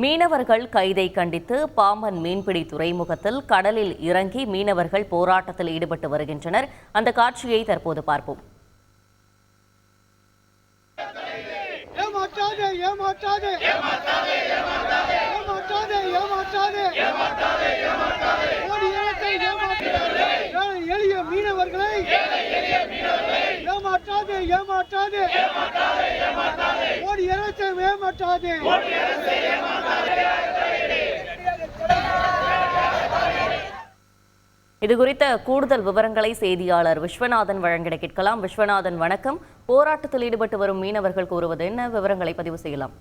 மீனவர்கள் கைதை கண்டித்து பாம்பன் மீன்பிடி துறைமுகத்தில் கடலில் இறங்கி மீனவர்கள் போராட்டத்தில் ஈடுபட்டு வருகின்றனர். அந்த காட்சியை தற்போது பார்ப்போம். எளிய மீனவர்களை ஏமாற்றாதே ஏமாற்றாதே ஓடி அரசை ஏமாற்றாதே. இதுகுறித்த கூடுதல் விவரங்களை செய்தியாளர் விஸ்வநாதன் வழங்கிட கேட்கலாம். விஸ்வநாதன், வணக்கம். போராட்டத்தில் ஈடுபட்டு வரும் மீனவர்கள் கூறுவது என்ன? விவரங்களை பதிவு செய்யலாம்.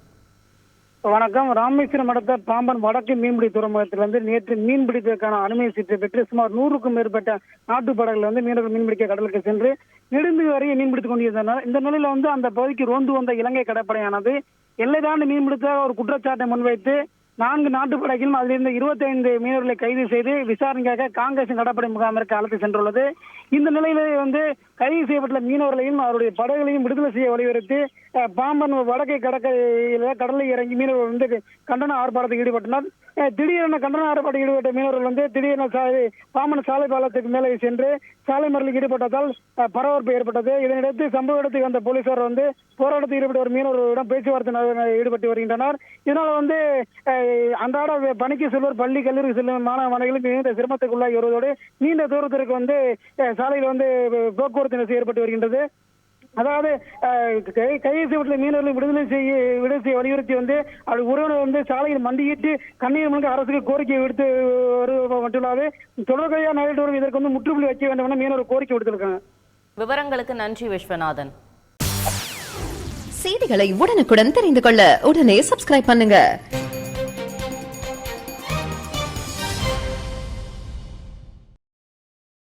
வணக்கம். ராமேஸ்வரம் அடுத்த பாம்பன் வடக்கு மீன்பிடி துறைமுகத்திலிருந்து நேற்று மீன்பிடிப்பதற்கான அனுமதி சீட்டை பெற்று சுமார் 100க்கும் மேற்பட்ட நாட்டு படகுகள் மீனவர்கள் மீன்பிடிக்க கடலுக்கு சென்று நெடுந்து வரையை மீன்பிடித்துக் கொண்டிருந்தனர். இந்த நிலையில அந்த பகுதிக்கு ரோந்து வந்த இலங்கை கடற்படையானது எல்லை தாண்டி மீன்பிடித்த ஒரு குற்றச்சாட்டை முன்வைத்து 4 நாட்டு படகிலும் அதிலிருந்து 25 மீனவர்களை கைது செய்து விசாரணைக்காக காங்கிரஸ் கடற்படை முகாமிற்கு அழைத்து சென்றுள்ளது. இந்த நிலையிலே கைது செய்யப்பட்ட மீனவர்களையும் அவருடைய படகுகளையும் விடுதலை செய்ய வலியுறுத்தி பாம்பன் வடக்கை கடலில் இறங்கி மீனவர்கள் கண்டன ஆர்ப்பாட்டத்தில் ஈடுபட்டனர். திடீரென கண்டன ஆர்ப்பாட்டத்தில் ஈடுபட்ட மீனவர்கள் திடீரென பாம்பன் சாலை பாலத்துக்கு மேலே சென்று சாலை மறியலில் ஈடுபட்டதால் பரபரப்பு ஏற்பட்டது. இதனையடுத்து சம்பவ இடத்துக்கு வந்த போலீசார் போராட்டத்தில் ஈடுபட்ட ஒரு மீனவர்களிடம் பேச்சுவார்த்தை ஈடுபட்டு வருகின்றனர். இதனால் அன்றாட பணிக்கு செல்வோர் பள்ளி கல்லூரி செல்லும் மாணவ மாணவிகளும் மிகுந்த சிரமத்துக்குள்ளாகி வருவதோடு நீண்ட தூரத்திற்கு சாலையில் போக்குவரத்து நெரிசல் ஏற்பட்டு வருகின்றது. அதாவது கைது செய்யப்பட்ட மீனவர்களை விடுதலை செய்ய வலியுறுத்தி அப்படி உறவினர் சாலையில் மண்டியிட்டு கண்ணீர் மல்க அரசுக்கு கோரிக்கை விடுத்து மட்டுமில்லாது தொடர்கையாக நடைபெற்று வரும் இதற்கு முற்றுப்புள்ளி வைக்க வேண்டும் என மீனவர் கோரிக்கை விடுத்திருக்காங்க. விவரங்களுக்கு நன்றி விஸ்வநாதன். செய்திகளை உடனுக்குடன் தெரிந்து கொள்ள உடனே சப்ஸ்கிரைப் பண்ணுங்க.